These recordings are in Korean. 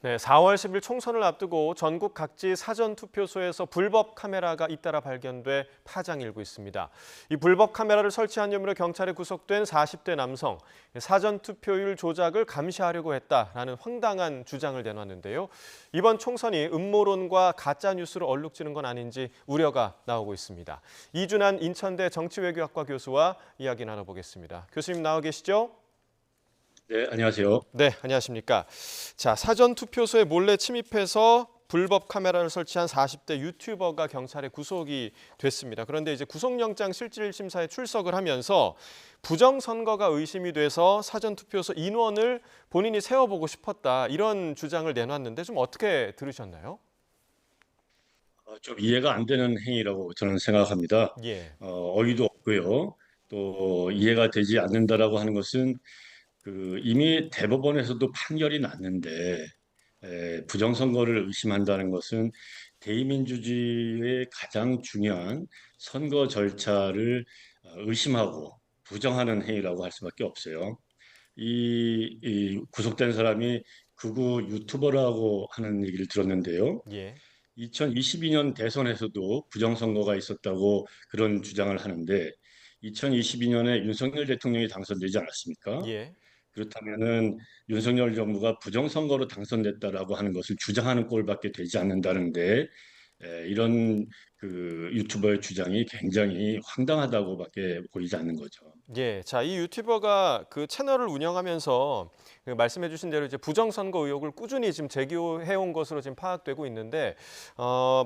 네, 4월 10일 총선을 앞두고 전국 각지 사전투표소에서 불법 카메라가 잇따라 발견돼 파장이 일고 있습니다. 이 불법 카메라를 설치한 혐의로 경찰에 구속된 40대 남성, 사전투표율 조작을 감시하려고 했다라는 황당한 주장을 내놨는데요. 이번 총선이 음모론과 가짜뉴스로 얼룩지는 건 아닌지 우려가 나오고 있습니다. 이준환 인천대 정치외교학과 교수와 이야기 나눠보겠습니다. 교수님 나와 계시죠? 네, 안녕하세요. 네, 안녕하십니까. 자, 사전 투표소에 몰래 침입해서 불법 카메라를 설치한 40대 유튜버가 경찰에 구속이 됐습니다. 그런데 이제 구속영장 실질 심사에 출석을 하면서 부정선거가 의심이 돼서 사전 투표소 인원을 본인이 세워보고 싶었다 이런 주장을 내놨는데 좀 어떻게 들으셨나요? 좀 이해가 안 되는 행위라고 저는 생각합니다. 예. 어이도 없고요. 또 이해가 되지 않는다라고 하는 것은 이미 대법원에서도 판결이 났는데 부정선거를 의심한다는 것은 대의민주주의의 가장 중요한 선거 절차를 의심하고 부정하는 행위라고 할 수밖에 없어요. 이 구속된 사람이 극우 유튜버라고 하는 얘기를 들었는데요. 예. 2022년 대선에서도 부정선거가 있었다고 그런 주장을 하는데 2022년에 윤석열 대통령이 당선되지 않았습니까? 예. 그렇다면은 윤석열 정부가 부정선거로 당선됐다라고 하는 것을 주장하는 꼴밖에 되지 않는다는데 이런 유튜버의 주장이 굉장히 황당하다고밖에 보이지 않는 거죠. 예, 자, 이 유튜버가 그 채널을 운영하면서 그 말씀해주신 대로 이제 부정선거 의혹을 꾸준히 지금 제기해온 것으로 지금 파악되고 있는데,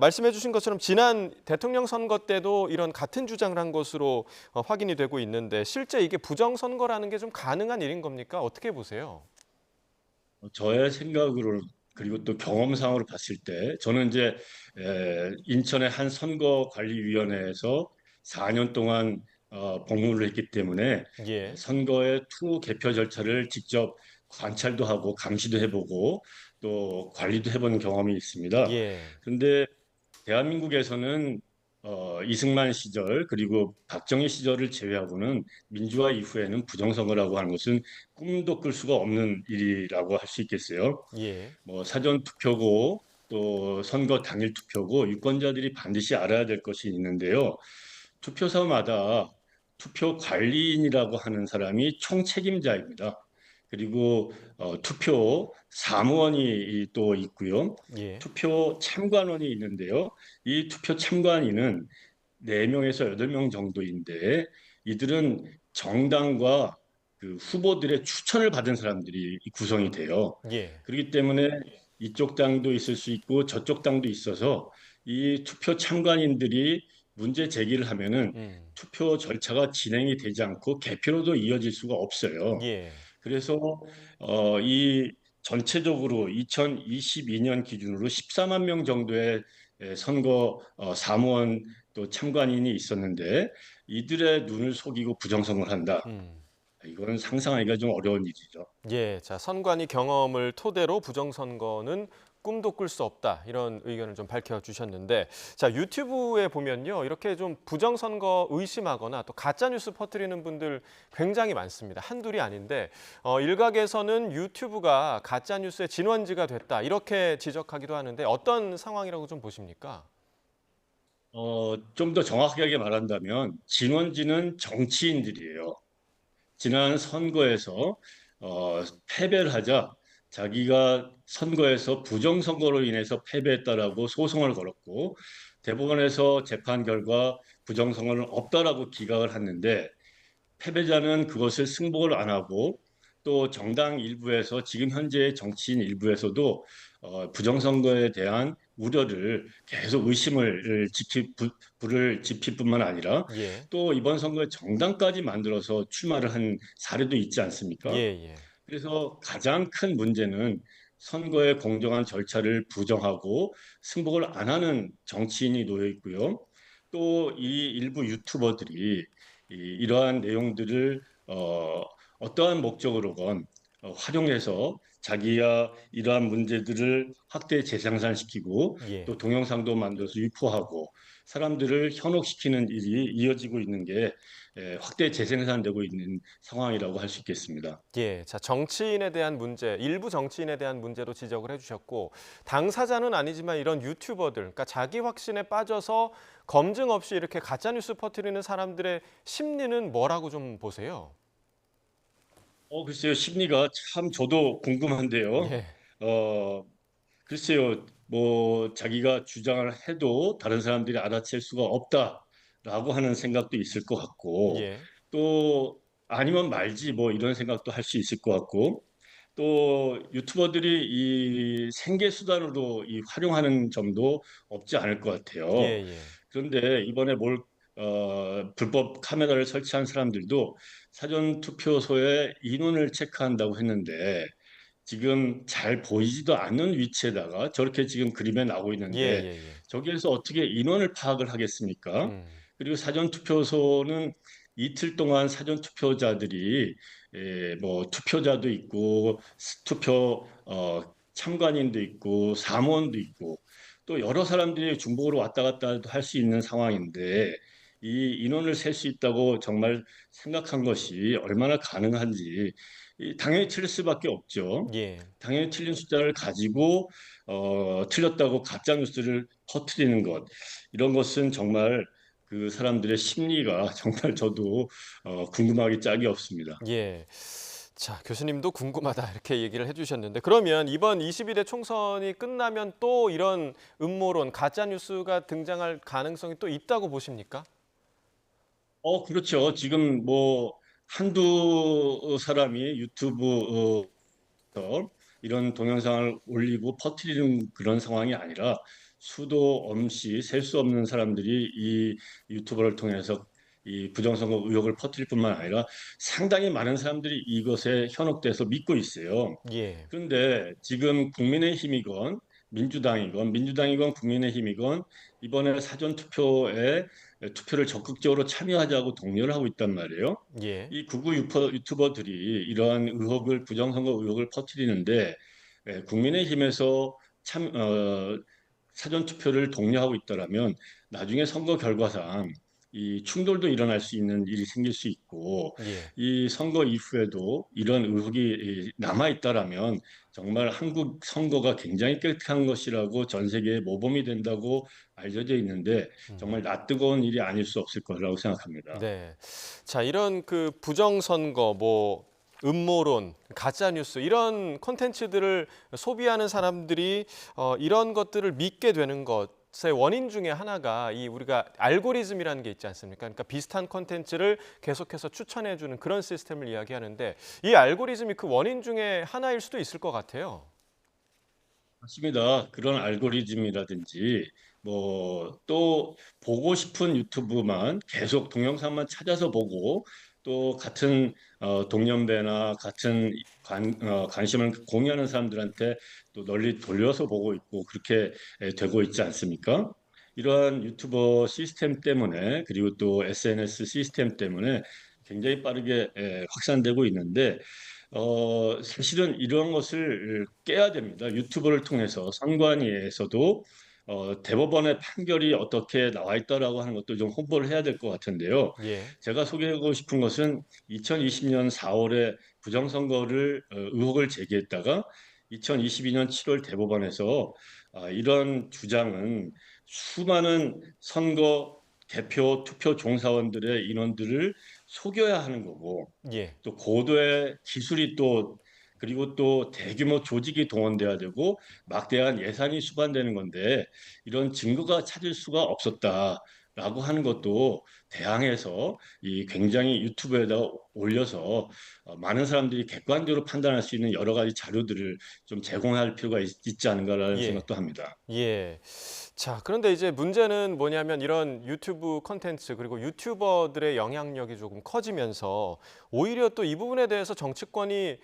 말씀해주신 것처럼 지난 대통령 선거 때도 이런 같은 주장을 한 것으로 확인이 되고 있는데, 실제 이게 부정선거라는 게 좀 가능한 일인 겁니까? 어떻게 보세요? 저의 생각으로 그리고 또 경험상으로 봤을 때 저는 이제 인천의 한 선거관리위원회에서 4년 동안 복무를 했기 때문에 예, 선거의 투 개표 절차를 직접 관찰도 하고 감시도 해보고 또 관리도 해본 경험이 있습니다. 예, 그런데 대한민국에서는 이승만 시절 그리고 박정희 시절을 제외하고는 민주화 이후에는 부정선거라고 하는 것은 꿈도 꿀 수가 없는 일이라고 할 수 있겠어요. 예, 뭐 사전 투표고 또 선거 당일 투표고 유권자들이 반드시 알아야 될 것이 있는데요. 투표소마다 투표 관리인이라고 하는 사람이 총책임자입니다. 그리고 투표 사무원이 또 있고요. 예, 투표 참관원이 있는데요. 이 투표 참관인은 4명에서 8명 정도인데 이들은 정당과 후보들의 추천을 받은 사람들이 구성이 돼요. 예, 그렇기 때문에 이쪽 당도 있을 수 있고 저쪽 당도 있어서 이 투표 참관인들이 문제 제기를 하면은 음, 투표 절차가 진행이 되지 않고 개표로도 이어질 수가 없어요. 예. 그래서 이 전체적으로 2022년 기준으로 14만 명 정도의 선거 사무원 또 참관인이 있었는데 이들의 눈을 속이고 부정선거를 한다. 음. 이거는 상상하기가 좀 어려운 일이죠. 예, 자, 선관위 경험을 토대로 부정선거는 꿈도 꿀 수 없다. 이런 의견을 좀 밝혀주셨는데, 자, 유튜브에 보면요. 이렇게 좀 부정선거 의심하거나 또 가짜뉴스 퍼뜨리는 분들 굉장히 많습니다. 한둘이 아닌데, 일각에서는 유튜브가 가짜뉴스의 진원지가 됐다. 이렇게 지적하기도 하는데 어떤 상황이라고 좀 보십니까? 좀 더 정확하게 말한다면 진원지는 정치인들이에요. 지난 선거에서 패배를 하자 자기가 선거에서 부정선거로 인해서 패배했다라고 소송을 걸었고 대법원에서 재판 결과 부정선거는 없다라고 기각을 했는데 패배자는 그것을 승복을 안 하고 또 정당 일부에서 지금 현재 정치인 일부에서도 부정선거에 대한 우려를 계속 의심을 불을 지필 뿐만 아니라 예, 또 이번 선거에 정당까지 만들어서 출마를 한 사례도 있지 예, 않습니까? 예. 그래서 가장 큰 문제는 선거의 공정한 절차를 부정하고 승복을 안 하는 정치인이 놓여 있고요. 또 이 일부 유튜버들이 이러한 내용들을 어떠한 목적으로건 활용해서 자기야 이러한 문제들을 확대 재생산시키고 예. 또 동영상도 만들어서 유포하고 사람들을 현혹시키는 일이 이어지고 있는 게 확대 재생산되고 있는 상황이라고 할 수 있겠습니다. 예. 자, 정치인에 대한 문제, 일부 정치인에 대한 문제도 지적을 해주셨고, 당사자는 아니지만 이런 유튜버들, 그러니까 자기 확신에 빠져서 검증 없이 이렇게 가짜뉴스 퍼뜨리는 사람들의 심리는 뭐라고 좀 보세요? 글쎄요, 심리가 참 저도 궁금한데요. 예. 어, 글쎄요, 뭐 자기가 주장을 해도 다른 사람들이 알아챌 수가 없다라고 하는 생각도 있을 것 같고, 예. 또 아니면 말지 뭐 이런 생각도 할 수 있을 것 같고, 또 유튜버들이 이 생계 수단으로 이 활용하는 점도 없지 않을 것 예, 같아요. 예. 그런데 이번에 불법 카메라를 설치한 사람들도 사전 투표소에 인원을 체크한다고 했는데 지금 잘 보이지도 않는 위치에다가 저렇게 지금 그림에 나오고 예, 있는데 예, 예. 저기에서 어떻게 인원을 파악을 하겠습니까? 음. 그리고 사전 투표소는 이틀 동안 사전 투표자들이 뭐 투표자도 있고 투표 참관인도 있고 사무원도 있고 또 여러 사람들이 중복으로 왔다 갔다 할 수 있는 상황인데 이 인원을 셀 수 있다고 정말 생각한 것이 얼마나 가능한지 당연히 틀릴 수밖에 없죠. 예. 당연히 틀린 숫자를 가지고 틀렸다고 가짜 뉴스를 퍼뜨리는 것 이런 것은 정말 그 사람들의 심리가 정말 저도 궁금하기 짝이 없습니다. 예. 자, 교수님도 궁금하다 이렇게 얘기를 해주셨는데 그러면 이번 22대 총선이 끝나면 또 이런 음모론, 가짜 뉴스가 등장할 가능성이 또 있다고 보십니까? 그렇죠. 지금 뭐 한두 사람이 유튜브 이런 동영상을 올리고 퍼뜨리는 그런 상황이 아니라 수도 없이 셀 수 없는 사람들이 이 유튜버를 통해서 이 부정선거 의혹을 퍼뜨릴 뿐만 아니라 상당히 많은 사람들이 이것에 현혹돼서 믿고 있어요. 예. 그런데 지금 국민의힘이건 민주당이건 국민의힘이건 이번에 사전 투표에 투표를 적극적으로 참여하자고 독려를 하고 있단 말이에요. 예. 이 극우 유튜버들이 이러한 부정선거 의혹을 퍼뜨리는데 국민의힘에서 참 사전 투표를 독려하고 있더라면 나중에 선거 결과상 이 충돌도 일어날 수 있는 일이 생길 수 있고 예. 이 선거 이후에도 이런 의혹이 남아 있다라면 정말 한국 선거가 굉장히 깨끗한 것이라고 전 세계에 모범이 된다고 알려져 있는데 정말 낯뜨거운 일이 아닐 수 없을 거라고 생각합니다. 네. 자, 이런 그 부정선거, 뭐 음모론, 가짜 뉴스 이런 콘텐츠들을 소비하는 사람들이 이런 것들을 믿게 되는 것의 원인 중에 하나가 이 우리가 알고리즘이라는 게 있지 않습니까? 그러니까 비슷한 콘텐츠를 계속해서 추천해 주는 그런 시스템을 이야기하는데 이 알고리즘이 그 원인 중에 하나일 수도 있을 것 같아요. 맞습니다. 그런 알고리즘이라든지 뭐 또 보고 싶은 유튜브만 계속 동영상만 찾아서 보고 또 같은 동년배나 같은 관심을 공유하는 사람들한테 또 널리 돌려서 보고 있고 그렇게 되고 있지 않습니까? 이러한 유튜버 시스템 때문에 그리고 또 SNS 시스템 때문에 굉장히 빠르게 확산되고 있는데 사실은 이런 것을 깨야 됩니다. 유튜브를 통해서 선관위에서도 대법원의 판결이 어떻게 나와 있다라고 하는 것도 좀 홍보를 해야 될 것 같은데요. 예. 제가 소개하고 싶은 것은 2020년 4월에 부정선거를 의혹을 제기했다가 2022년 7월 대법원에서 이런 주장은 수많은 선거 개표 투표 종사원들의 인원들을 속여야 하는 거고 예. 또 고도의 기술이 또 그리고 또 대규모 조직이 동원돼야 되고 막대한 예산이 수반되는 건데 이런 증거가 찾을 수가 없었다라고 하는 것도 대항해서 이 굉장히 유튜브에다 올려서 많은 사람들이 객관적으로 판단할 수 있는 여러 가지 자료들을 좀 제공할 필요가 있지 않은가라는 예. 생각도 합니다. 예. 자, 그런데 이제 문제는 뭐냐면 이런 유튜브 콘텐츠 그리고 유튜버들의 영향력이 조금 커지면서 오히려 또 이 부분에 대해서 정치권이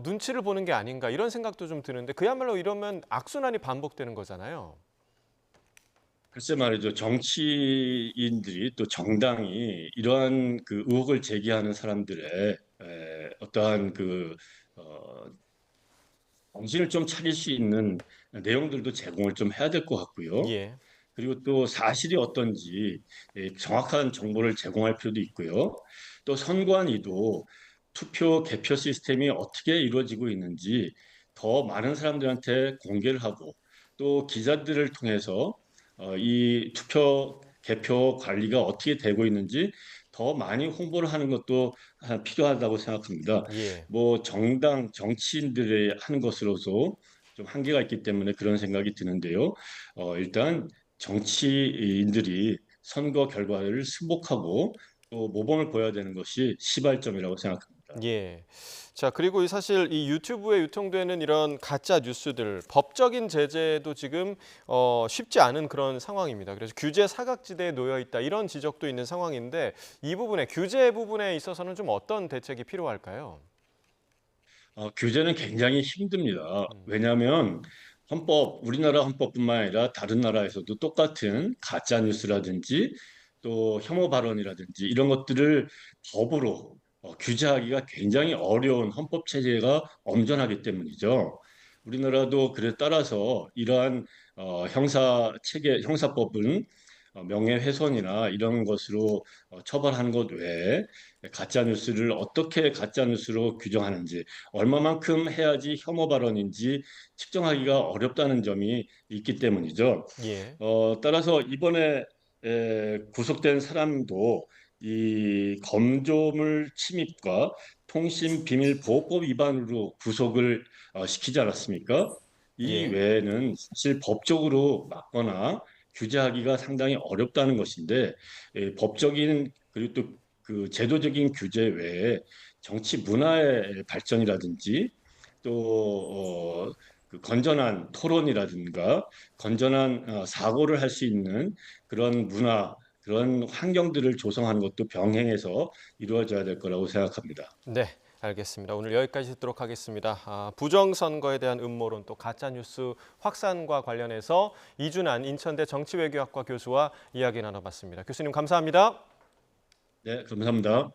눈치를 보는 게 아닌가 이런 생각도 좀 드는데 그야말로 이러면 악순환이 반복되는 거잖아요. 글쎄 말이죠. 정치인들이 또 정당이 이러한 그 의혹을 제기하는 사람들의 어떠한 어, 정신을 좀 차릴 수 있는 내용들도 제공을 좀 해야 될 것 같고요. 예. 그리고 또 사실이 어떤지 정확한 정보를 제공할 필요도 있고요. 또 선관위도 투표 개표 시스템이 어떻게 이루어지고 있는지 더 많은 사람들한테 공개를 하고 또 기자들을 통해서 이 투표 개표 관리가 어떻게 되고 있는지 더 많이 홍보를 하는 것도 필요하다고 생각합니다. 예. 뭐 정당 정치인들이 하는 것으로서 좀 한계가 있기 때문에 그런 생각이 드는데요. 일단 정치인들이 선거 결과를 승복하고 또 모범을 보여야 되는 것이 시발점이라고 생각합니다. 예. 자, 그리고 사실 이 유튜브에 유통되는 이런 가짜 뉴스들 법적인 제재도 지금 쉽지 않은 그런 상황입니다. 그래서 규제 사각지대에 놓여 있다 이런 지적도 있는 상황인데 이 부분에 규제 부분에 있어서는 좀 어떤 대책이 필요할까요? 규제는 굉장히 힘듭니다. 음. 왜냐하면 우리나라 헌법뿐만 아니라 다른 나라에서도 똑같은 가짜 뉴스라든지 또 혐오 발언이라든지 이런 것들을 법으로 규제하기가 굉장히 어려운 헌법 체제가 엄전하기 때문이죠. 우리나라도 그에 따라서 이러한 형사 체계, 형사법은 명예훼손이나 이런 것으로 처벌하는 것 외에 가짜 뉴스를 어떻게 가짜 뉴스로 규정하는지 얼마만큼 해야지 혐오 발언인지 측정하기가 어렵다는 점이 있기 때문이죠. 예. 따라서 이번에 구속된 사람도 이 검조물 침입과 통신비밀보호법 위반으로 구속을 시키지 않았습니까? 이 예. 외에는 사실 법적으로 막거나 규제하기가 상당히 어렵다는 것인데 법적인 그리고 또 그 제도적인 규제 외에 정치 문화의 발전이라든지 또 그 건전한 토론이라든가 건전한 사고를 할 수 있는 그런 문화, 그런 환경들을 조성하는 것도 병행해서 이루어져야 될 거라고 생각합니다. 네. 알겠습니다. 오늘 여기까지 듣도록 하겠습니다. 부정선거에 대한 음모론 또 가짜뉴스 확산과 관련해서 이준한 인천대 정치외교학과 교수와 이야기 나눠봤습니다. 교수님 감사합니다. 네, 감사합니다.